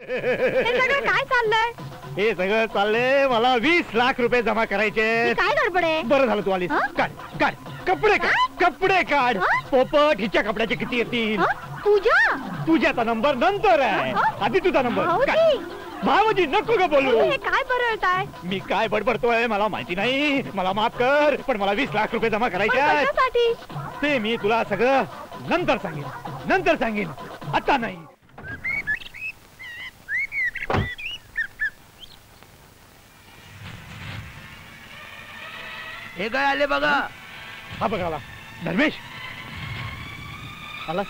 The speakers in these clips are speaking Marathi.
हे सगळं काय चाललंय? हे सगळं चाललंय, मला 20 लाख रुपये जमा करायचे. काय गडबड आहे? बरं झालं तू आलीस. काढ काढ कपडे काढ, कपडे काढ. पोपट हिच्या कपड्याचे किती येतील? तुझ्याचा नंबर नंतर आहे, आधी तुझा नंबर. भावजी नको ग बोलू. हे काय बरळताय? मी काय बडबडतोय मला माहिती नाही, मला माफ कर, पण मला 20 लाख रुपये जमा करायचे आहेत. ते मी तुला सगळं नंतर सांगेन, नंतर सांगेन, आता नाही. हे काय आले बघा. हा बघा धर्मेश आला.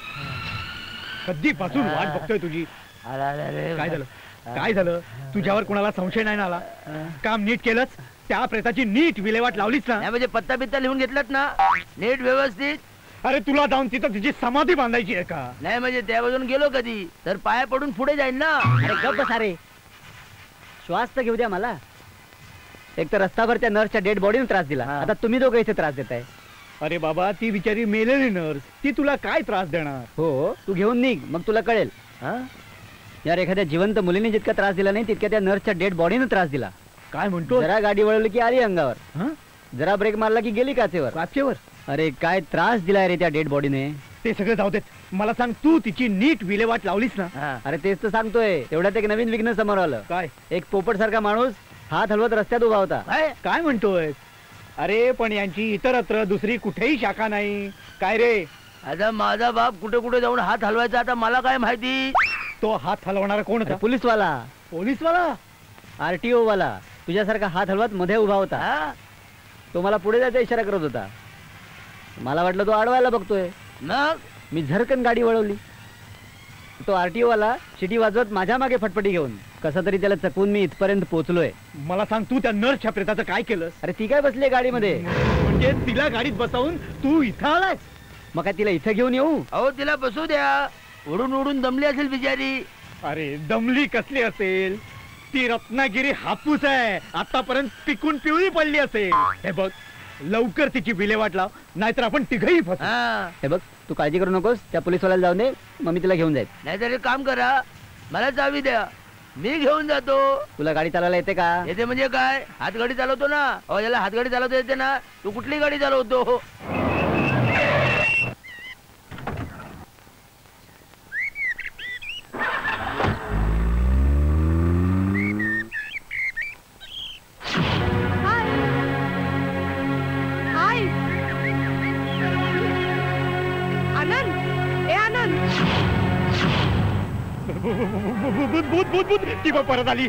कधीपासून वाट बघतोय तुझी. काय झालं, काय झालं? तुझ्यावर कोणाला संशय नाही ना आला? काम नीट केलंच? त्या प्रेताची नीट विल्हेवाट लावलीच ना? म्हणजे पत्ता बित्ता लिहून घेतलात ना नीट व्यवस्थित? अरे तुला जाऊन तिथं तिची समाधी बांधायची आहे का? नाही म्हणजे त्या बाजून गेलो कधी तर पाया पडून पुढे जाईन ना. अरे गप्प सारे, श्वास तर घेऊ द्या मला. एक तर रस्ताभर त्या नर्सच्या डेड बॉडीने त्रास दिला, आता तुम्ही दोघं इथे त्रास देताय. अरे बाबा ती बिचारी मेलेली नर्स, ती तुला काय त्रास देणार? हो तू घेऊन निघ, मग तुला कळेल. यार एखाद्या जिवंत मुलीने जितका त्रास दिला नाही तितक्या त्या नर्सच्या डेड बॉडीने त्रास दिला. काय म्हणतो? जरा गाडी वळवली की आली अंगावर, जरा ब्रेक मारला की गेली काचेवर. काचेवर? अरे काय त्रास दिलाय रे त्या डेड बॉडीने. ते सगळं जाऊ देत, मला सांग तू तिची नीट विल्हेवाट लावलीस ना? अरे तेच तर सांगतोय. तेवढ्यात एक नवीन विघ्न समोर आलं. काय? एक पोपट सारखा माणूस हात हलवत रस्त्यात उभा होता. काय म्हणतोय? अरे पण यांची इतरत्र दुसरी कुठेही शाखा नाही काय रे? आता माझा बाप कुठे कुठे जाऊन हात हलवायचा, आता मला काय माहिती. तो हात हलवणारा कोण होता? पोलीसवाला. पोलीसवाला? RTO वाला तुझ्यासारखा हात हलवत मध्ये उभा होता. तो मला पुढे जायचा इशारा करत होता. मला वाटलं तो अडवायला बघतोय. मग मी झरकन गाडी वळवली. तो RTO वाला शिटी वाजवत माझ्या मागे फटफटी घेऊन कसं तरी त्याला चकवून मी इथपर्यंत पोहोचलोय. मला सांग तू त्या नर्सच्या प्रेताचं काय केलं? अरे ती काय बसली गाडीमध्ये? म्हणजे तिला गाडीत बसवून तू इथं आलास? मग काय तिला इथं घेऊन येऊ? अहो तिला बसू द्या, उडून उडून दमली असेल बिचारी. अरे दमली कसली असेल? ती रत्नागिरी हापूस आहे, आतापर्यंत पिकून पिवळी पडली असेल. हे बघ लवकर तिची विल्हेवाट लाव, नाहीतर आपण तिघही फसू. हे बग तू काळजी करू नकोस, त्या पोलीसवाल्याला जाऊन दे, मग मी तिला घेऊन जाईल. नाहीतर एक काम करा, मला चावी द्या, मी घेऊन जातो. तुला गाडी चालवायला येते का? येते म्हणजे काय, हातगाडी चालवतो ना. अहो याला हातगाडी चालवता येते ना. तू कुठली गाडी चालवतो? परत आली.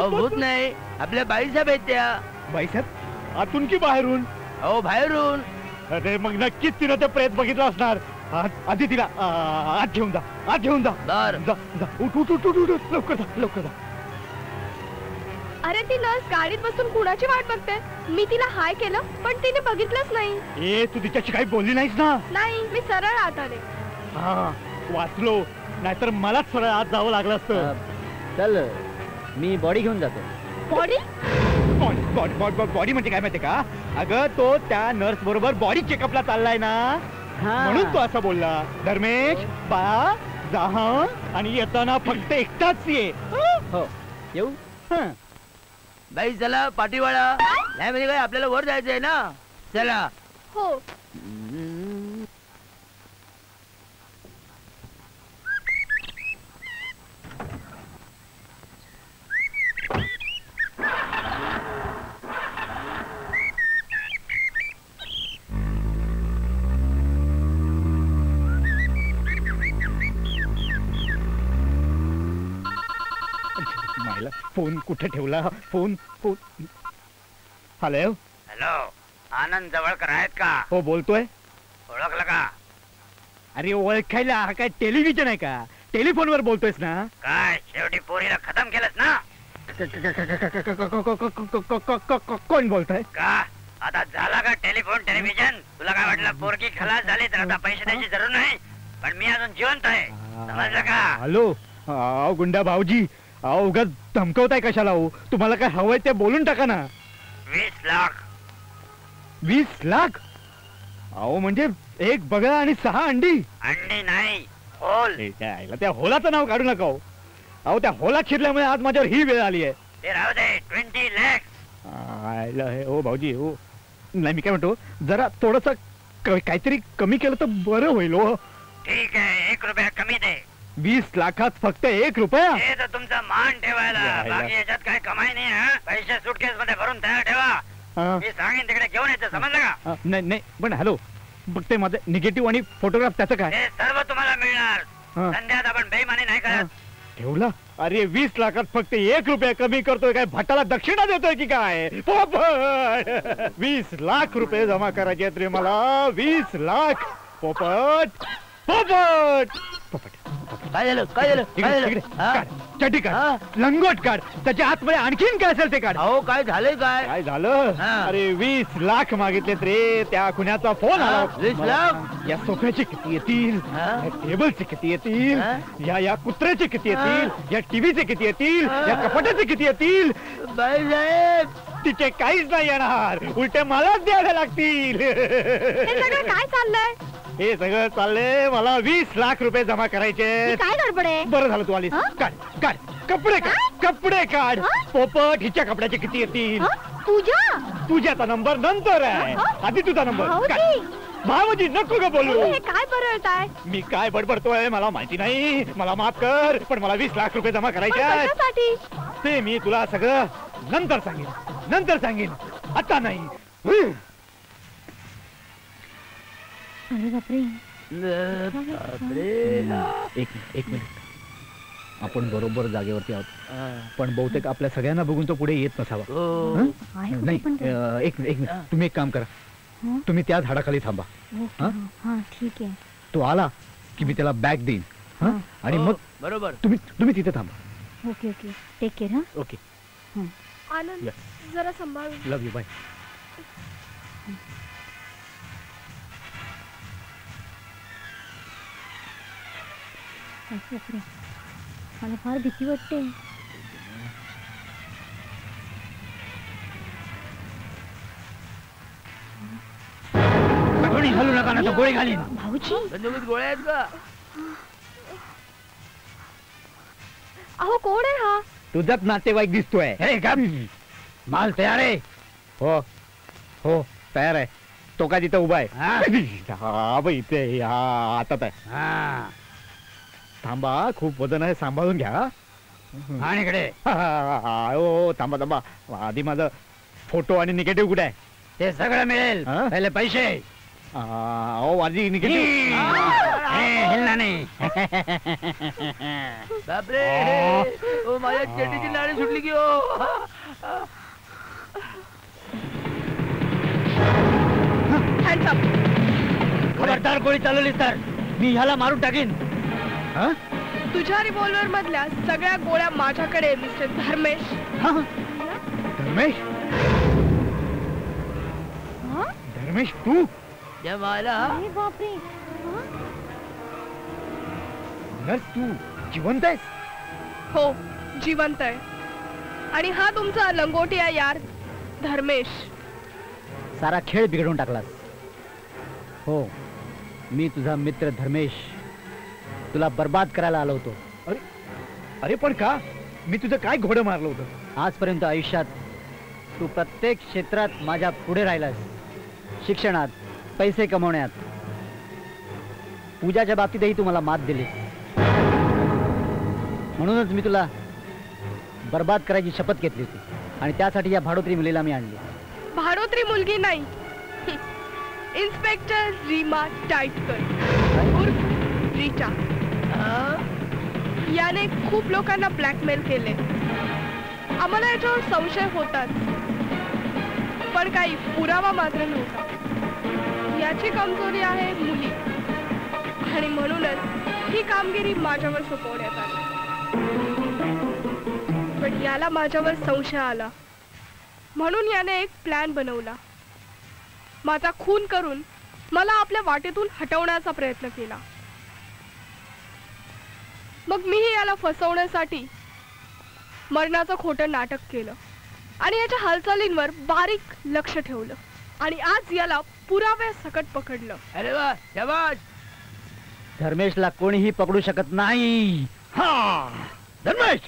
भूत नाही, आपल्या बाईसाहेब आहेत त्या. बाईसाहेब आतून की बाहेरून? अहो बाहेरून. अरे मग नक्कीच तिनं ते प्रेत बघितलं असणार. आधी तिला आत घेऊन जा, आत घेऊन जा. उठ उठ उठ उठ, लवकर जा, लवकर जा. अरे ती नर्स गाडीत बसून कुणाची वाट बघते? मी तिला हाय केलं पण तिने बघितलंच नाही. ए तू तिच्याशी काही बोलली नाहीस ना? नाही, मी सरळ आत आले. हा वाचलो, नाहीतर मलाच सरळ आत जावं लागलं असतं. चल मी बॉडी घेऊन जातो. बॉडी? बॉडी म्हणजे काय माहितीये का? अगं तो त्या नर्स बरोबर बॉडी चेकअपला चाललाय ना, म्हणून तो असं बोलला. धर्मेश बा जा आणि येताना फक्त एकटाच ये. हो येऊ. बाई चला पाठीवाळा. नाही म्हणजे काय, आपल्याला वर जायचंय ना. चला. हो. फोन कुठे ठेवला? Phone phone. हॅलो हॅलो, आनंद जवळकर आहेत का? हो बोलतोय. ओळखलं का? अरे ओळखायला हा काय टेलिव्हिजन आहे का? टेलिफोनवर बोलतोयस ना? काय शेवटी पोरीला खतम केलंस ना? कोण बोलतोय? का आता झाला का टेलिफोन टेलिव्हिजन? तुला काय वाटलं पोरगी खलास झाली तर आता पैसे द्यायची जरूर नाही? पण मी अजून जिवंत आहे, समजलं का? हॅलो गुंडा भाऊजी, उगाच धमकवताय कशाला? हो तुम्हाला काय हवंय ते बोलून टाका ना. 20 लाख. 20 लाख? अहो म्हणजे एक बगळा आणि 6 अंडी. अंडी नाही, होल ए, त्या होलाचं नाव काढू नका हो. अहो त्या होलात शिरल्यामुळे आज माझ्यावर ही वेळ आली आहे. ते राहू दे 20 लाख. हो भाऊजी हो. नाही मी काय म्हणतो जरा थोडस काहीतरी कमी केलं तर बरं होईल हो. ठीक आहे 1 रुपया कमी दे. 20 लाखात फक्त 1 रुपया. हे तर तुमचा मान ठेवायला. यायला. बाकी याच्यात काय कमाई नाही हा. पैसे सुटकेस मध्ये भरून तयार ठेवा. हा. मी सांगेन तिकडे घेऊन येतो समजलं का. नाही नाही पण हॅलो बघ ते माझं निगेटिव्ह आणि फोटोग्राफ त्याचं काय ते सर्व तुम्हाला मिळणार. हा. धंद्यात आपण बेईमानी नाही करत. ठेवला. अरे 20 लाखात फक्त 1 रुपया कमी करतोय काय भटाला दक्षिणा देतोय की काय. पोपट 20 लाख रुपये जमा करायचे आहेत रे मला. 20 लाख. पोपट पोपट पोपट काय झालं काय झालं काय इकडे, झालं इकडे. हा? काढ, चड्डी हा? काढ लंगोट काढ त्याच्या आतमध्ये आणखीन काय असेल ते काढ. अहो काय झालंय काय काय झालं हा. अरे 20 लाख मागितलेत रे. त्या खुन्याचा फोन हा, आला. 20 लाख? या सोफ्याचे किती येतील हा. या टेबलचे किती येतील हा. या कुत्र्याचे किती येतील हा. या टीव्हीचे किती येतील हा. या कपाटाचे किती येतील. बाईसाहेब तिचे काहीच नाही येणार उलटे मलाच द्यायला लागतील. हे सगळं काय चाललंय? हे सगळं चाललंय मला 20 लाख रुपये जमा ही करायचे. काय गडबड आहे? बरं झालं तू आलीस. हा? काढ काढ कपडे काढ कपडे काढ. हा? पोपट हिच्या कपड्याचे किती येतील. हं? तुझ्या तुझ्याचा नंबर नंतर आहे हा? आधी तुझा नंबर. भाऊजी. काढ. भावजी नको ग बोलू. हे काय बरळताय? मी काय बडबडतोय मला माहिती नाही. मला माफ कर पण मला 20 लाख रुपये जमा पण करायचे आहेत. कशासाठी? ते मी तुला सगळं नंतर सांगेन आता नाही. अरे बापरे. एक मिनिट आपण बरोबर जागेवरती आहोत पण बहुतेक आपल्या सगळ्यांना बघून तो पुढे येत नसावा. हं? आहे कुठे नाही पण तो? एक मिनिट तुम्ही एक काम करा. हं? तुम्ही त्या झाडाखाली थांबा. ओके. हा? हा ठीक आहे. तो आला की मी त्याला बॅग देईन. हं? हा. आणि मग बरोबर तुम्ही तिथे थांबा. Okay okay take care. हा ओके आनंद Yes. जरा सांभाळ. Love you bye. बापरे मला फार भीती वाटते. कोणी घालू नका ना तो गोळी घालीन. भाऊजी बंदुकीत गोळ्या आहेत का अहो कोण आहे हा? तुझाच नातेवाईक दिसतोय. माल तयार आहे. हो हो तयार आहे. तो का तिथं उभा आहे. हा बाई इथे हा आता आहे. थांबा खूप वजन आहे सांभाळून घ्या. आणि इकडे हो थांबा आधी माझं फोटो आणि निगेटिव्ह कुठे आहे. ते सगळं मिळेल हा? पहिले पैसे अहो माझी निगेटिव्ह. हिलना नाही बापरे ओ माझ्या चेटीची नाडी सुटली की ओ. Hands up. खबरदार गोळी चालवली तर मी ह्याला मारून टाकीन. हा? तुझ्या रिव्हॉल्वर मधल्या सगळ्या गोळ्या माझ्याकडे मिस्टर धर्मेश. हा? धर्मेश हा? धर्मेश तू जेवायला अरे बापरे. हा? नर्स तू जिवंत आहेस. हो जिवंत आहे. आणि हा तुमचा लंगोटिया यार धर्मेश. सारा खेळ बिघडवून टाकलास. हो मी तुझा मित्र धर्मेश तुला बर्बाद करायला आलो होतो. अरे अरे पण का मी तुझं काय घोडं मारलं होतं. आजपर्यंत आयुष्यात तू प्रत्येक क्षेत्रात माझ्या पुढे राहिलास. शिक्षणात पैसे कमवण्यात पूजाच्या बाबतीतही तू मला मात दिलीस. म्हणूनच मी तुला बर्बाद करायची शपथ घेतली होती आणि त्यासाठी या भाडोत्री मुलीला मी आणली. भाडोत्री मुलगी नाही इन्स्पेक्टर रीमा टाईटकर उर्फ रीटा. याने खूप लोकांना ब्लॅकमेल केले. आम्हाला याच्यावर संशय होताच पण काही पुरावा मात्र नव्हता. याची कमजोरी आहे मुली आणि म्हणूनच ही कामगिरी माझ्यावर सोपवण्यात आली. पण याला माझ्यावर संशय आला म्हणून याने एक प्लॅन बनवला. माझा खून करून मला आपल्या वाटेतून हटवण्याचा प्रयत्न केला. मग मीही याला फसवण्यासाठी मरणाचं खोटं नाटक केलं आणि याच्या हालचालींवर बारीक लक्ष ठेवलं आणि आज याला पुराव्या सकट पकडलं. अरे वा शाबाश. धर्मेशला कोणीही पकडू शकत नाही. हा धर्मेश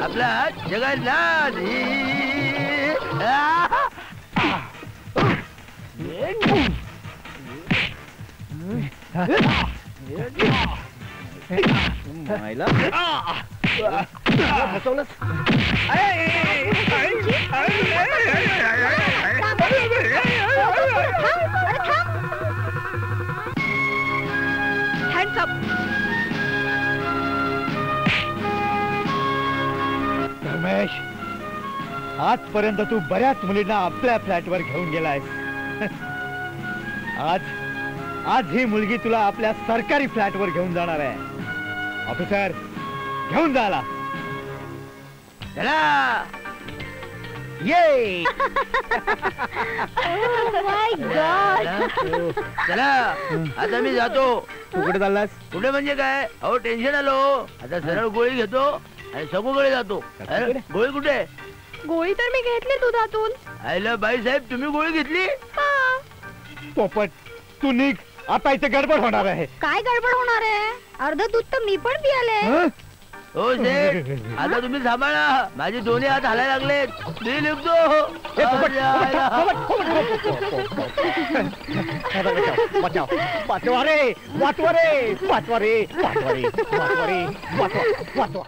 आपला जगात हँड्स अप. रमेश आजपर्यंत तू बऱ्याच मुलींना आपल्या फ्लॅटवर घेऊन गेलाय. आज ही मुलगी तुला आपल्या सरकारी फ्लॅटवर घेऊन जाणार आहे. ऑफिसर घेऊन जायला चला ये. चला आता मी जातो. तू कुठे चाललास? कुठे म्हणजे काय? अहो टेन्शन आलो. आता सरळ गोळी घेतो आणि सगळीकडे जातो. अरे, गोळी कुठे? गोळी तर मी घेतली दुधातून. आयला बाई साहेब तुम्ही गोळी घेतली? हा. पोपट तू निघ, आता इथे गडबड होणार आहे. काय गडबड होणार आहे? अर्ध दूध तर मी पण पियाले. हं? हो सेठ आता तुम्ही सांभाळा. माझे दोन्ही हात हालायला लागलेत. मी निघतो. ए, पोपट, पोपट, वाचवा रे, वाचवा रे, वाचवा रे, वाचवा रे, वाचवा रे, वाचवा रे, वाचवा, वाचवा.